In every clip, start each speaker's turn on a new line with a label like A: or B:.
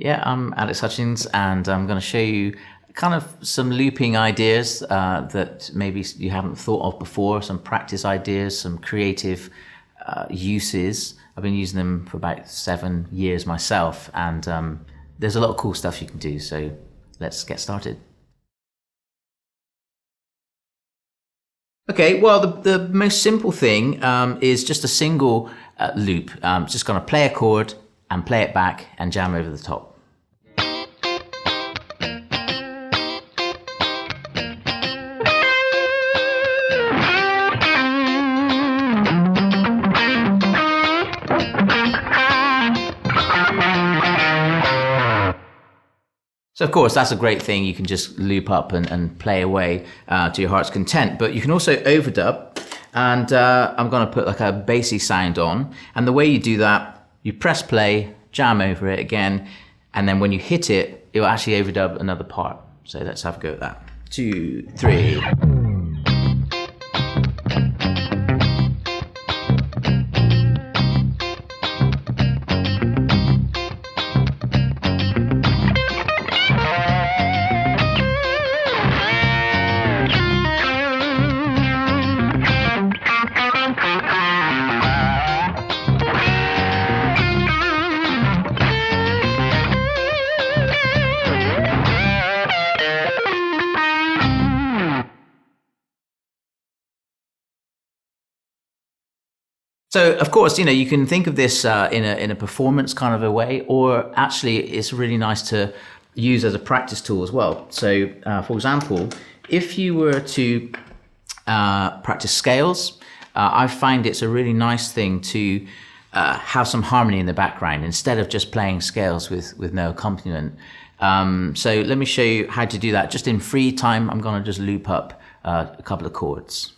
A: Yeah, I'm Alex Hutchings, and I'm going to show you kind of some looping ideas that maybe you haven't thought of before, some practice ideas, some creative uses. I've been using them for about 7 years myself, and there's a lot of cool stuff you can do, so let's get started. Okay, well, the most simple thing is just a single loop. Just going to play a chord and play it back and jam over the top. So of course that's a great thing, you can just loop up and play away to your heart's content, but you can also overdub, and I'm going to put like a bassy sound on, and the way you do that, you press play, jam over it again, and then when you hit it, it will actually overdub another part. So let's have a go at that. 2, 3. So of course, you know, you can think of this in a performance kind of a way, or actually it's really nice to use as a practice tool as well. So for example, if you were to practice scales, I find it's a really nice thing to have some harmony in the background instead of just playing scales with no accompaniment. So let me show you how to do that. Just in free time, I'm going to just loop up a couple of chords.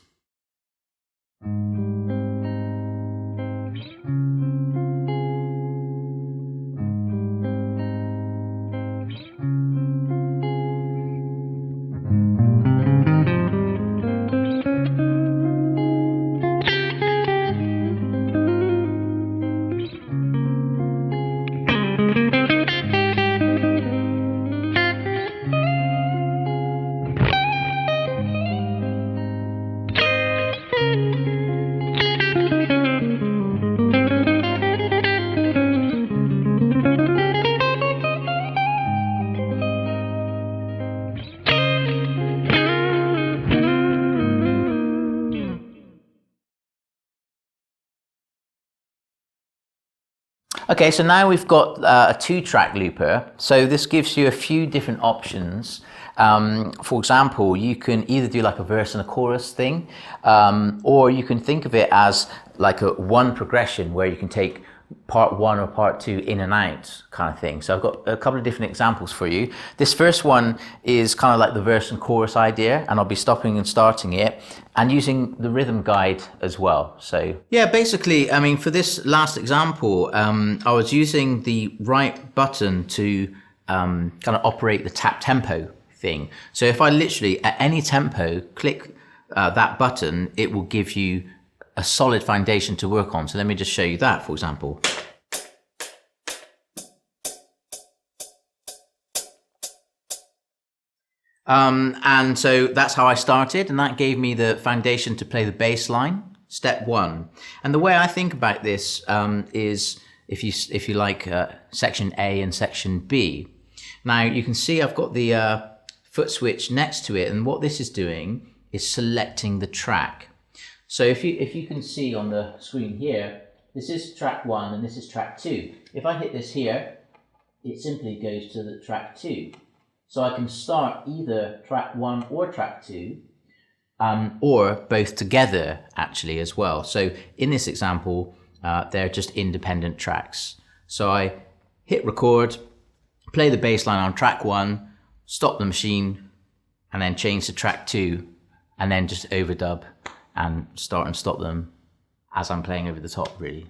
A: Okay, so now we've got a 2-track looper. So this gives you a few different options. For example, you can either do like a verse and a chorus thing, or you can think of it as like a one progression where you can take part 1 or part 2 in and out kind of thing. So I've got a couple of different examples for you. This first one is kind of like the verse and chorus idea, and I'll be stopping and starting it and using the rhythm guide as well. So yeah, basically, I mean, for this last example, I was using the right button to kind of operate the tap tempo thing. So if I literally at any tempo click that button, it will give you a solid foundation to work on. So let me just show you that, for example. And so that's how I started, and that gave me the foundation to play the bass line, step 1. And the way I think about this is if you like section A and section B. Now you can see I've got the foot switch next to it, and what this is doing is selecting the track. So if you can see on the screen here, this is track 1 and this is track 2. If I hit this here, it simply goes to the track 2. So I can start either track 1 or track 2, or both together actually as well. So in this example, they're just independent tracks. So I hit record, play the bass line on track 1, stop the machine, and then change to track 2, and then just overdub and start and stop them as I'm playing over the top, really.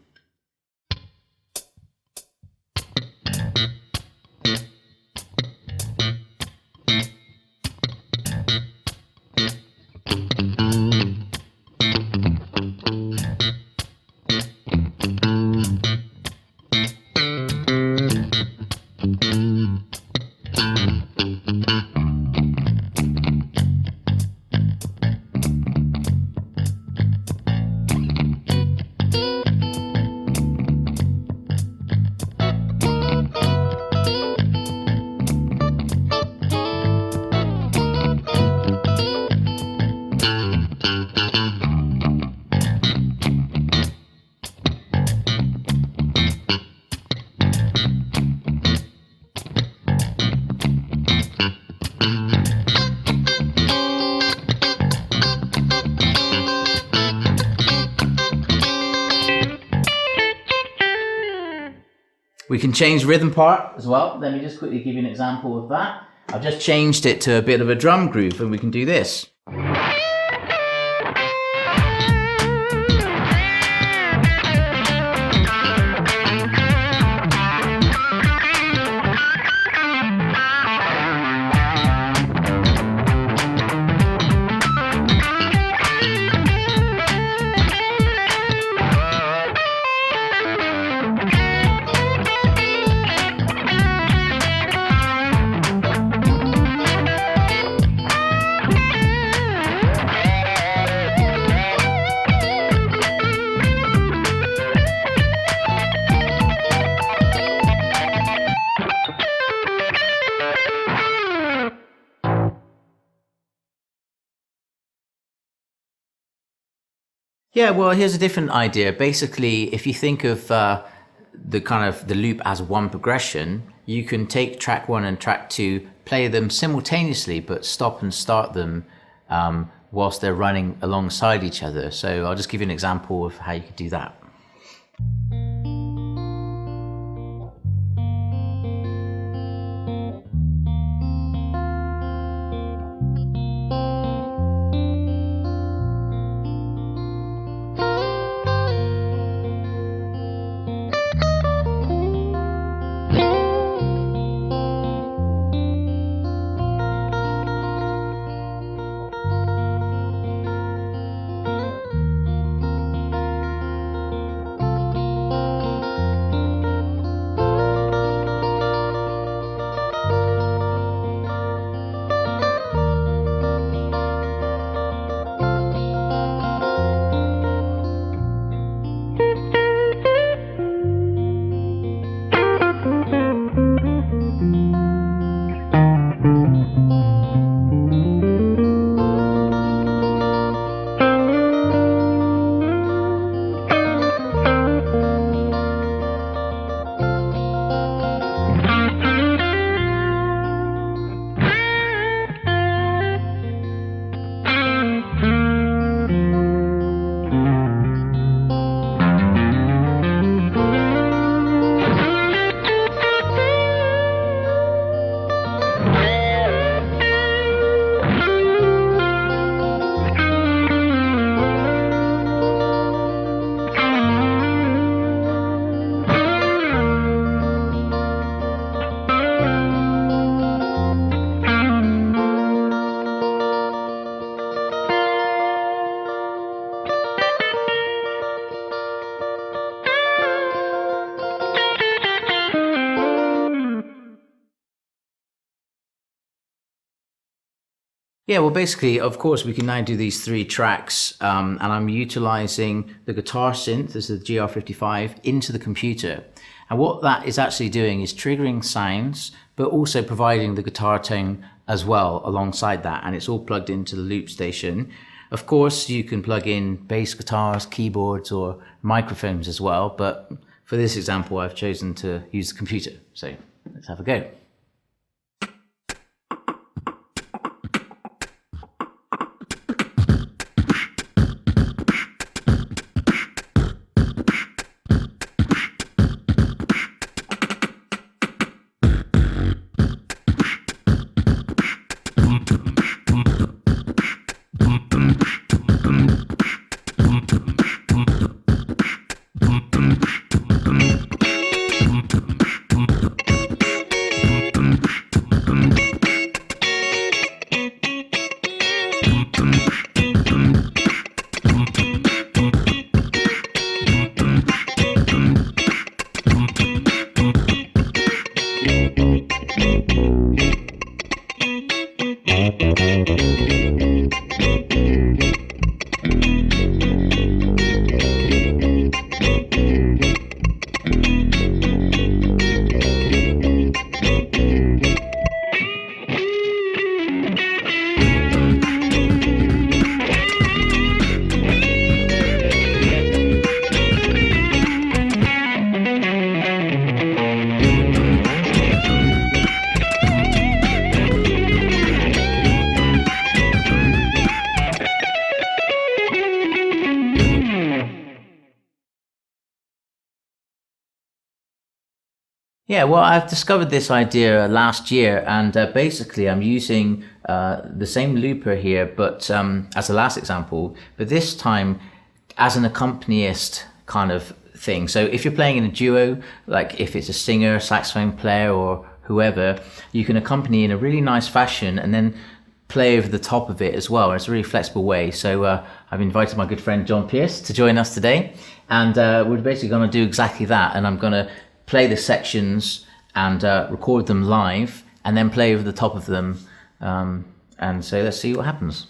A: We can change rhythm part as well. Let me just quickly give you an example of that. I've just changed it to a bit of a drum groove, and we can do this. Yeah, well, here's a different idea. Basically, if you think of the loop as one progression, you can take track 1 and track 2, play them simultaneously, but stop and start them whilst they're running alongside each other. So I'll just give you an example of how you could do that. Yeah, well, basically, of course, we can now do these 3 tracks, and I'm utilizing the guitar synth, this is the GR55, into the computer. And what that is actually doing is triggering sounds, but also providing the guitar tone as well alongside that. And it's all plugged into the loop station. Of course, you can plug in bass guitars, keyboards, or microphones as well. But for this example, I've chosen to use the computer. So let's have a go. Yeah, well, I've discovered this idea last year, and basically I'm using the same looper here, but as the last example, but this time as an accompanist kind of thing. So if you're playing in a duo, like if it's a singer, saxophone player, or whoever, you can accompany in a really nice fashion and then play over the top of it as well. It's a really flexible way. So I've invited my good friend John Pierce to join us today, and we're basically going to do exactly that. And I'm going to play the sections and record them live and then play over the top of them. And so let's see what happens.